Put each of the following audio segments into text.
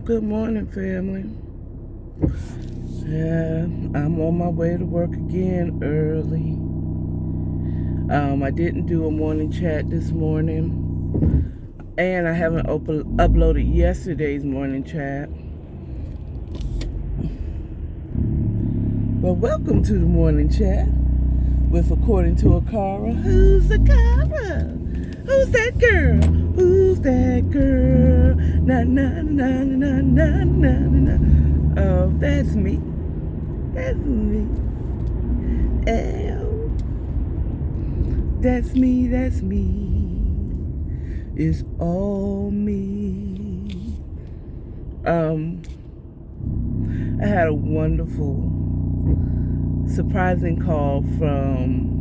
Good morning, family. Yeah, I'm on my way to work again early. I didn't do a morning chat this morning, and I haven't uploaded yesterday's morning chat. But welcome to the morning chat with According to Akara. Who's Akara? Who's that girl? Who's that girl? Na na na na na na na. Oh, that's me. That's me. Oh, that's me. That's me. It's all me. I had a wonderful, surprising call from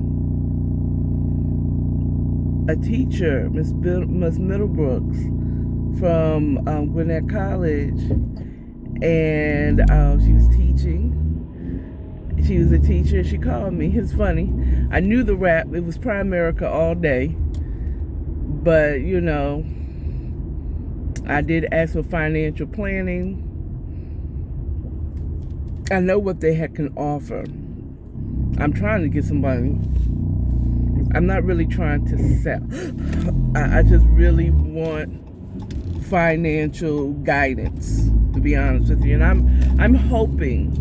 a teacher, Miss Middlebrooks, from Gwinnett College, and she was teaching. She was a teacher. She called me. It's funny. I knew the rap. It was Primerica all day, but I did ask for financial planning. I know what they can offer. I'm trying to get somebody. I'm not really trying to sell. I just really want financial guidance, to be honest with you. And I'm hoping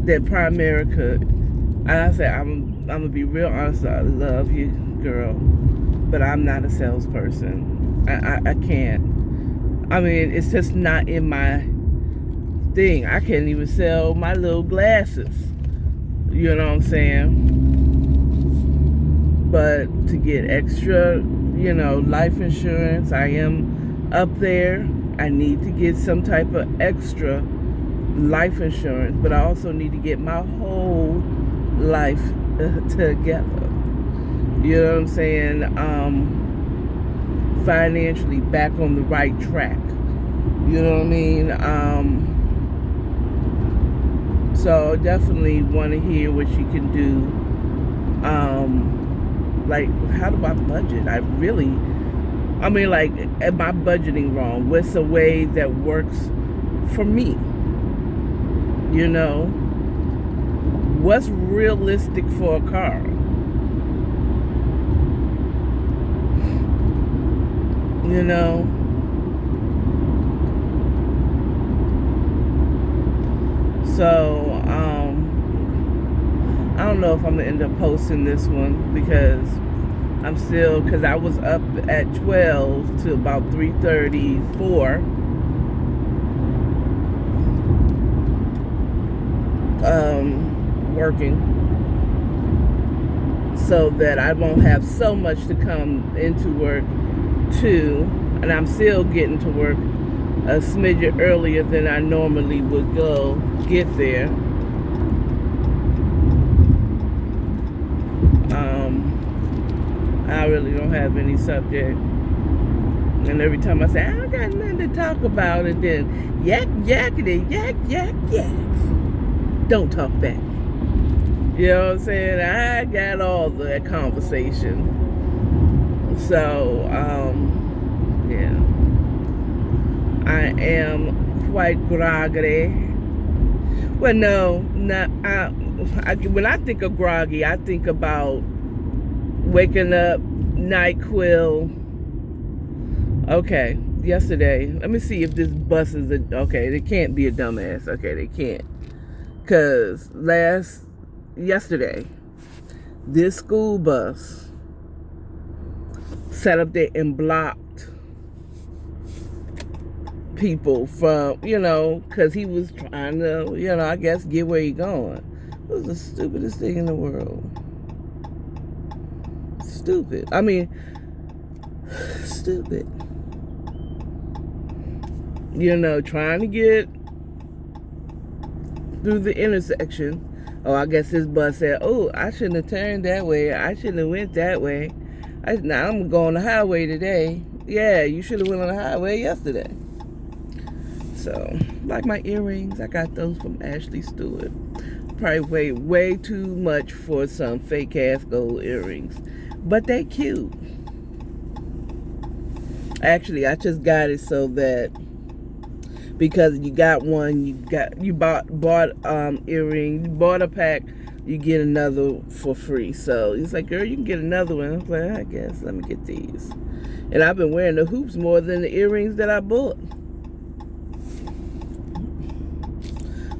that Primerica, and I said, I'm gonna be real honest. I love you, girl, but I'm not a salesperson. I can't. I mean, it's just not in my thing. I can't even sell my little glasses. You know what I'm saying? But to get extra, life insurance, I am up there. I need to get some type of extra life insurance, but I also need to get my whole life together. You know what I'm saying? Financially back on the right track. You know what I mean? So definitely want to hear what she can do. Like, how do I budget? Am I budgeting wrong? What's a way that works for me? What's realistic for a car? So, I don't know if I'm going to end up posting this one because I was up at 12 to about 3:34. Working so that I won't have so much to come into work too, and I'm still getting to work a smidget earlier than I normally would get there. I really don't have any subject, and every time I say I don't got nothing to talk about, and then yak, don't talk back. You know what I'm saying? I got all the conversation. So, yeah. I am quite groggy. Well, no, not. When I think of groggy, I think about waking up, NyQuil. Okay, yesterday. Let me see if this bus is okay. They can't be a dumbass. Okay, they can't. Because yesterday, this school bus sat up there and blocked people from, because he was trying to, I guess, get where he going. It was the stupidest thing in the world. Stupid. I mean, stupid. Trying to get through the intersection. Oh, I guess this bus said, oh, I shouldn't have turned that way. I shouldn't have went that way. Now I'm going on the highway today. Yeah, you should have went on the highway yesterday. So, like my earrings, I got those from Ashley Stewart. Probably weigh way too much for some fake ass gold earrings. But they cute. Actually, I just got it so that because you got one, you bought earring, you bought a pack, you get another for free. So he's like, girl, you can get another one. I was like, I guess let me get these. And I've been wearing the hoops more than the earrings that I bought.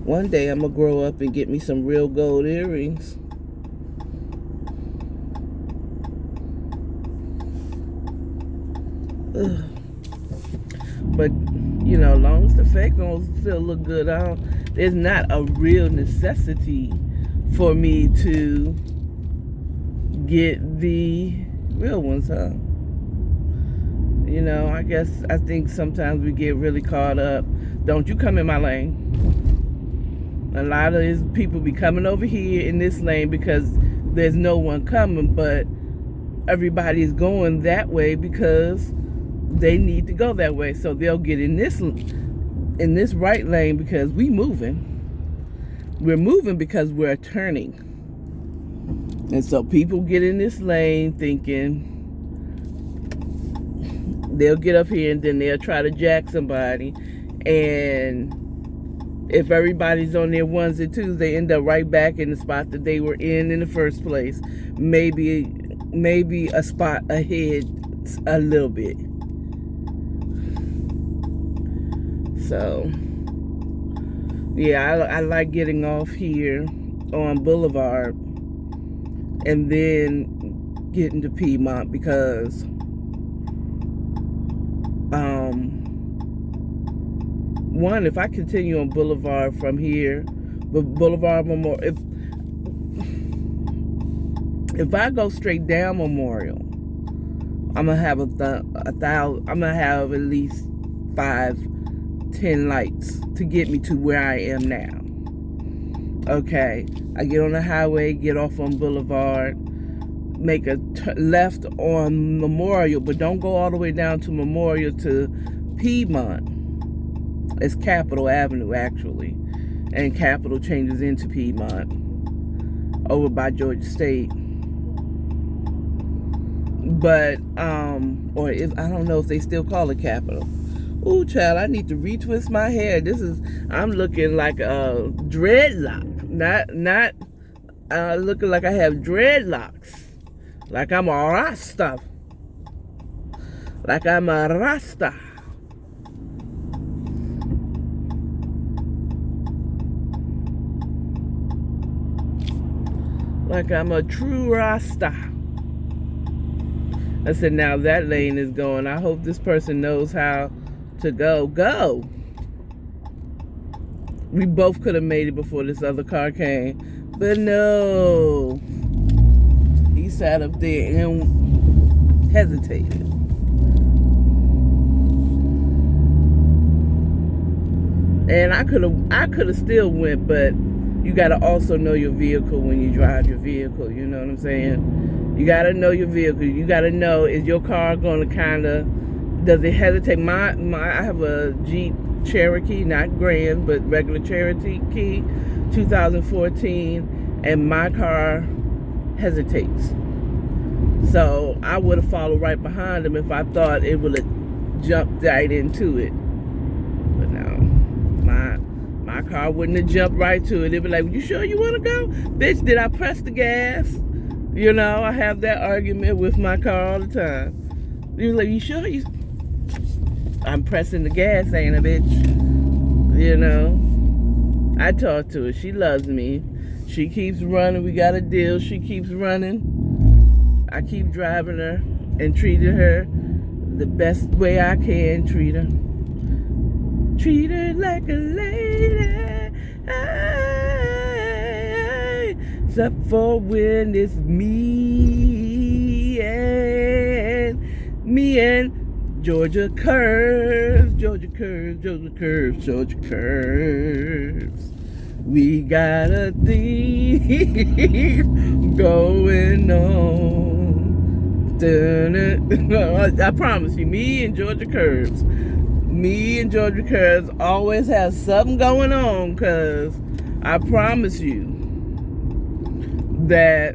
One day I'm gonna grow up and get me some real gold earrings. Ugh. But you know, long as the fake ones still look good, there's not a real necessity for me to get the real ones, huh? You know, I think sometimes we get really caught up. Don't you come in my lane. A lot of these people be coming over here in this lane because there's no one coming, but everybody is going that way because they need to go that way. So they'll get in this right lane because we're moving because we're turning. And so people get in this lane thinking they'll get up here and then they'll try to jack somebody. And if everybody's on their ones and twos, they end up right back in the spot that they were in the first place. Maybe a spot ahead a little bit. So, yeah, I like getting off here on Boulevard and then getting to Piedmont because one, if I continue on Boulevard from here, but Boulevard Memorial, if I go straight down Memorial, I'm gonna have I'm gonna have at least 5-10 lights to get me to where I am now. Okay, I get on the highway, get off on Boulevard, make a left on Memorial, but don't go all the way down to Memorial to Piedmont. It's Capitol Avenue, actually. And Capitol changes into Piedmont over by Georgia State. But, I don't know if they still call it Capitol. Ooh, child, I need to retwist my hair. I'm looking like a dreadlock. Not looking like I have dreadlocks. Like I'm a Rasta. Like I'm a Rasta. Like I'm a true Rasta. I said, now that lane is going. I hope this person knows how to go. Go! We both could have made it before this other car came. But no. He sat up there and hesitated. And I could have still went, but you got to also know your vehicle when you drive your vehicle. You know what I'm saying? You got to know your vehicle. You got to know, is your car going to kind of, does it hesitate? I have a Jeep Cherokee, not Grand, but regular Cherokee, 2014, and my car hesitates. So I would have followed right behind him if I thought it would have jumped right into it. But no, my car wouldn't have jumped right to it. It'd be like, you sure you want to go? Bitch, did I press the gas? You know, I have that argument with my car all the time. He was like, you sure? I'm pressing the gas, ain't I, bitch? You know? I talk to her. She loves me. She keeps running. We got a deal. She keeps running. I keep driving her and treating her the best way I can treat her. Treat her like a lady. Except for when it's me and Georgia curves, Georgia curves, Georgia curves, Georgia curves. We got a thing going on. I promise you, me and Georgia curves. Me and Georgia curves always have something going on, because I promise you that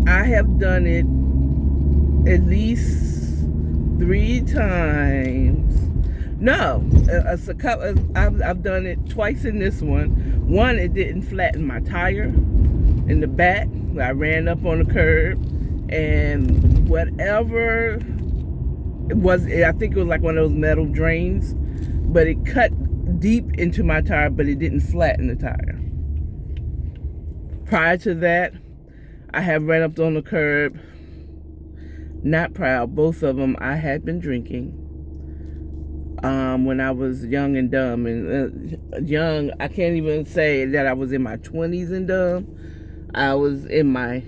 I have done it at least 3 times. No, I've done it twice in this one. One, it didn't flatten my tire in the back. I ran up on the curb, and whatever it was, I think it was like one of those metal drains, but it cut deep into my tire, but it didn't flatten the tire. Prior to that, I have ran up on the curb. Not proud. Both of them, I had been drinking when I was young and dumb. And young, I can't even say that I was in my 20s and dumb. I was in my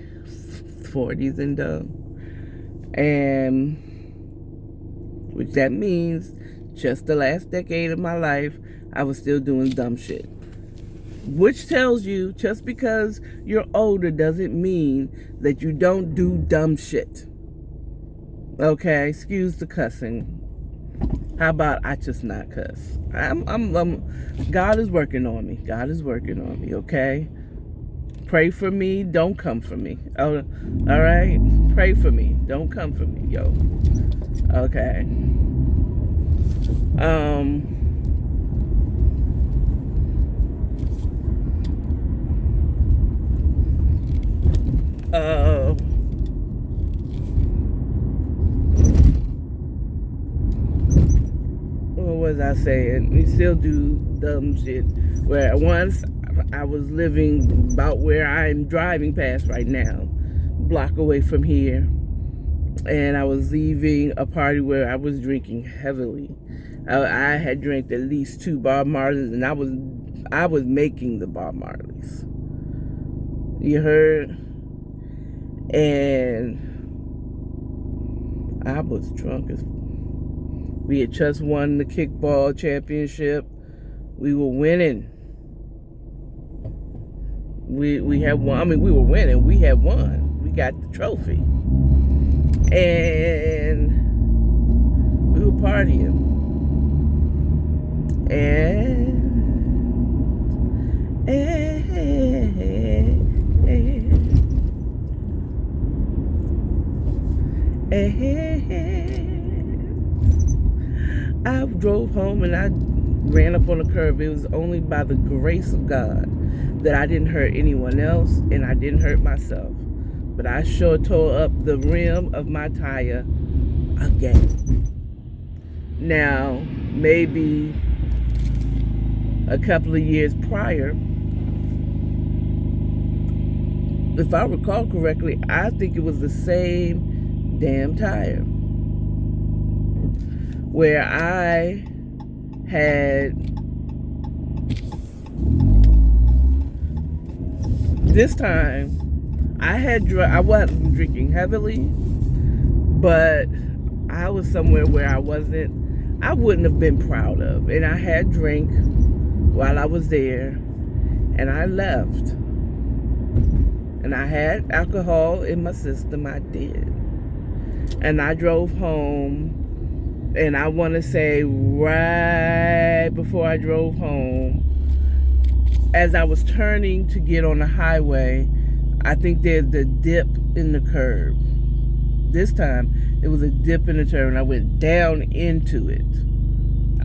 40s and dumb. And which that means just the last decade of my life, I was still doing dumb shit. Which tells you, just because you're older doesn't mean that you don't do dumb shit. Okay, excuse the cussing. How about I just not cuss? God is working on me. God is working on me, okay? Pray for me, don't come for me. Oh, all right? Pray for me, don't come for me, yo. Okay. What was I saying? We still do dumb shit. Where once I was living about where I'm driving past right now, block away from here, and I was leaving a party where I was drinking heavily. I had drank at least 2 Bob Marleys, and I was making the Bob Marleys. You heard? And I was drunk as. We had just won the kickball championship. We were winning. We had won. I mean, we were winning. We had won. We got the trophy. And we were partying. And I drove home and I ran up on the curb. It was only by the grace of God that I didn't hurt anyone else and I didn't hurt myself. But I sure tore up the rim of my tire again. Now, maybe a couple of years prior, if I recall correctly, I think it was the same damn tire where I had, this time I wasn't drinking heavily, but I was somewhere where I wouldn't have been proud of, and I had drank while I was there, and I left, and I had alcohol in my system. I did, and I drove home. And I want to say right before I drove home, as I was turning to get on the highway, I think there's the dip in the curb. This time, it was a dip in the curb, and I went down into it.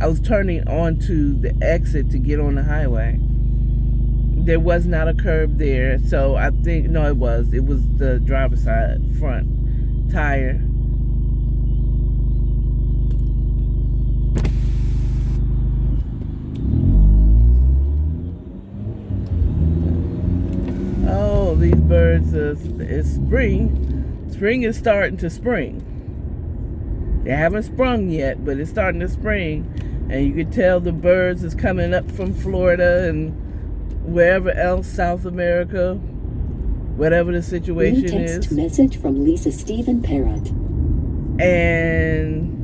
I was turning onto the exit to get on the highway. There was not a curb there, so I think, no, it was the driver's side front tire. Oh, these birds, it's spring. Spring is starting to spring. They haven't sprung yet, but it's starting to spring. And you can tell the birds is coming up from Florida and wherever else, South America, whatever the situation is. Text message from Lisa Stephen Parrott. And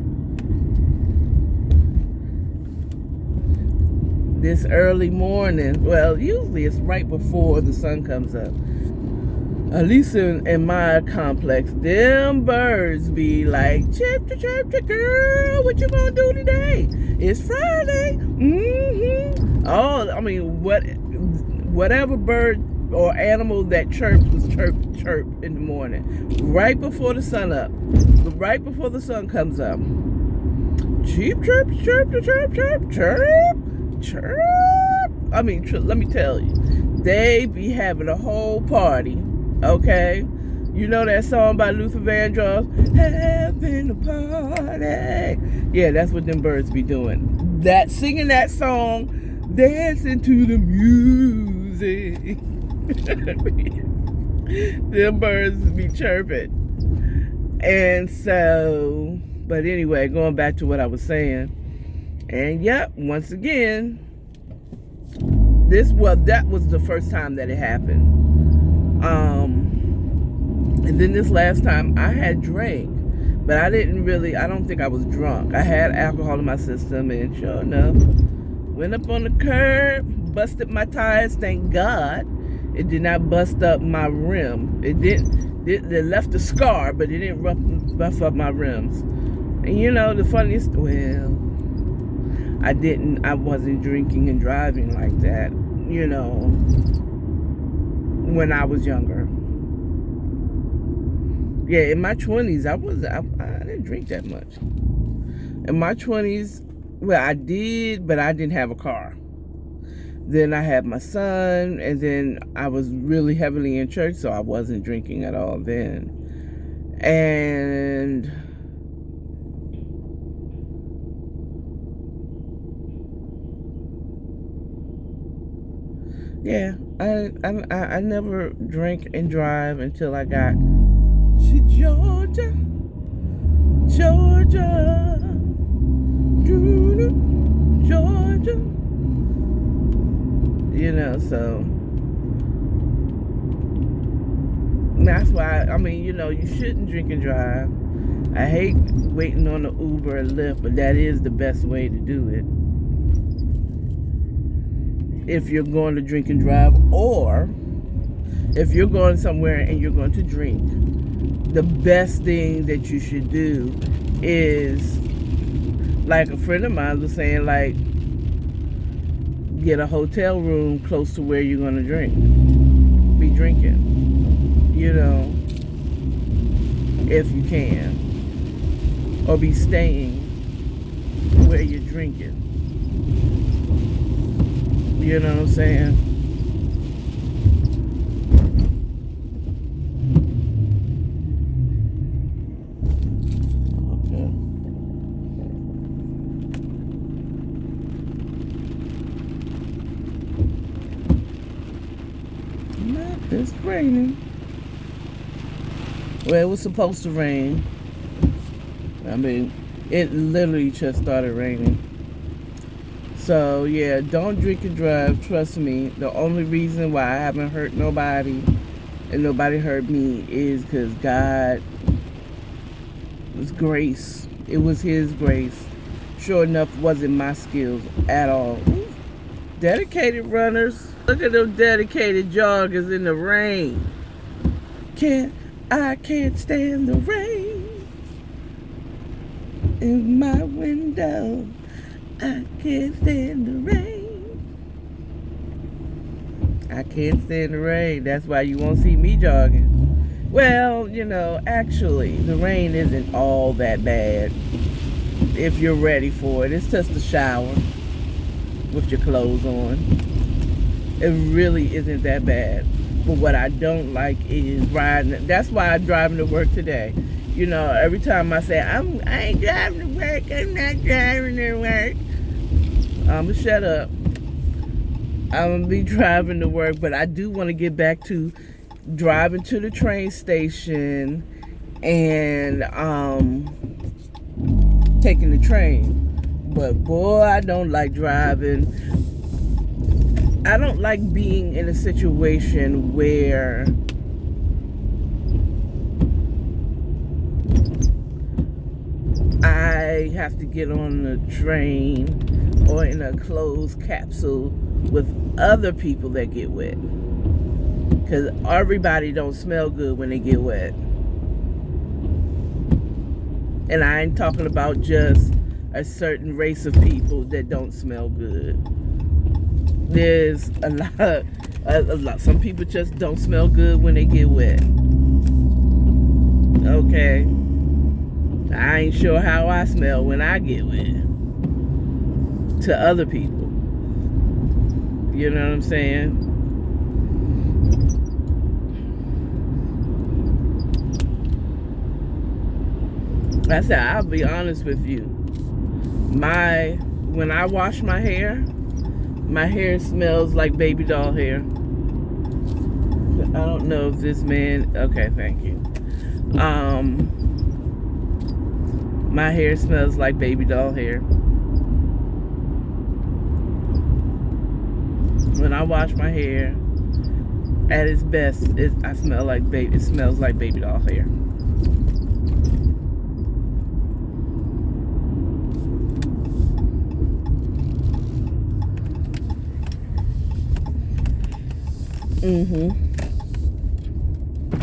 this early morning, well, usually it's right before the sun comes up. At least in my complex, them birds be like, chirp, chirp, chirp, girl, what you gonna do today? It's Friday. Oh, I mean, whatever bird, or animal that chirps was chirp in the morning, right before the sun up, right before the sun comes up. Cheep, chirp, chirp, chirp, chirp, chirp, chirp. I mean, let me tell you, they be having a whole party, okay? You know that song by Luther Vandross, having a party. Yeah, that's what them birds be doing. That singing that song, dancing to the music. Them birds be chirping. And so, but anyway, going back to what I was saying. And yep, once again, that was the first time that it happened. And then this last time I had drank, but I don't think I was drunk. I had alcohol in my system, and sure enough, went up on the curb, busted my tires, thank God. It did not bust up my rim. It left a scar, but it didn't rough up my rims. And you know, the funniest, I wasn't drinking and driving like that, you know, when I was younger. Yeah, in my 20s, I didn't drink that much. In my 20s, well, I did, but I didn't have a car. Then I had my son, and then I was really heavily in church, so I wasn't drinking at all then. And yeah, I never drank and drive until I got to Georgia, Georgia, Georgia. You know, so that's why, I mean, you know, you shouldn't drink and drive. I hate waiting on the Uber and Lyft, but that is the best way to do it. If you're going to drink and drive, or if you're going somewhere and you're going to drink, the best thing that you should do is, like a friend of mine was saying, like, get a hotel room close to where you're going to be drinking, you know, if you can, or be staying where you're drinking. You know what I'm saying? It's raining. Well, it was supposed to rain. I mean, it literally just started raining. So, yeah, don't drink and drive. Trust me. The only reason why I haven't hurt nobody and nobody hurt me is because God was grace. It was His grace. Sure enough, wasn't my skills at all. Dedicated runners. Look at them dedicated joggers in the rain. I can't stand the rain in my window. I can't stand the rain. I can't stand the rain. That's why you won't see me jogging. Well, you know, actually, the rain isn't all that bad if you're ready for it. It's just a shower with your clothes on. It really isn't that bad. But what I don't like is riding. That's why I'm driving to work today. You know, every time I say, I ain't driving to work, I'm not driving to work, I'm going to shut up. I'm going to be driving to work, but I do want to get back to driving to the train station and taking the train. But boy, I don't like driving. I don't like being in a situation where I have to get on a train or in a closed capsule with other people that get wet. Because everybody don't smell good when they get wet. And I ain't talking about just a certain race of people that don't smell good. There's a lot. Some people just don't smell good when they get wet. Okay. I ain't sure how I smell when I get wet. To other people. You know what I'm saying? I said, I'll be honest with you. When I wash my hair smells like baby doll hair. I don't know if this man, okay, thank you. My hair smells like baby doll hair. When I wash my hair, at its best, it smells like baby doll hair.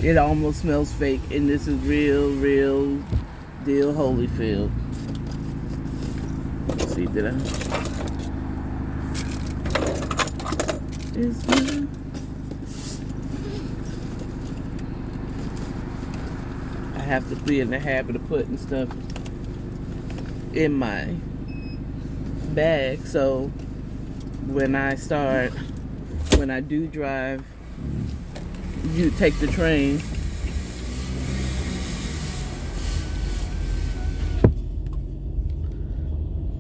It almost smells fake, and this is real deal Holyfield. Let's see, did I? I have to be in the habit of putting stuff in my bag, so when I do drive, you take the train.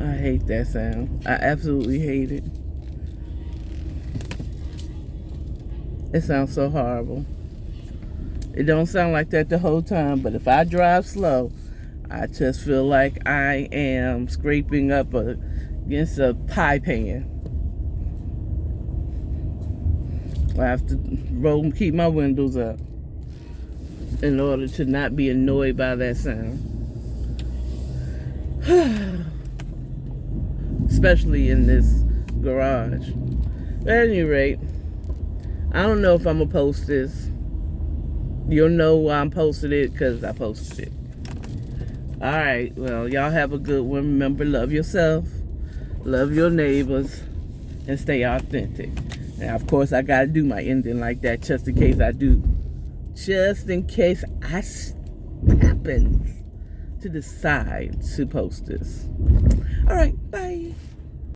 I hate that sound. I absolutely hate it. It sounds so horrible. It don't sound like that the whole time, but if I drive slow, I just feel like I am scraping up against a pie pan. I have to keep my windows up in order to not be annoyed by that sound. Especially in this garage. At any rate, I don't know if I'm going to post this. You'll know why I'm posting it, because I posted it. Alright, well, y'all have a good one. Remember, love yourself, love your neighbors, and stay authentic. Now, of course, I gotta do my ending like that just in case I do. Just in case I happen to decide to post this. All right, bye.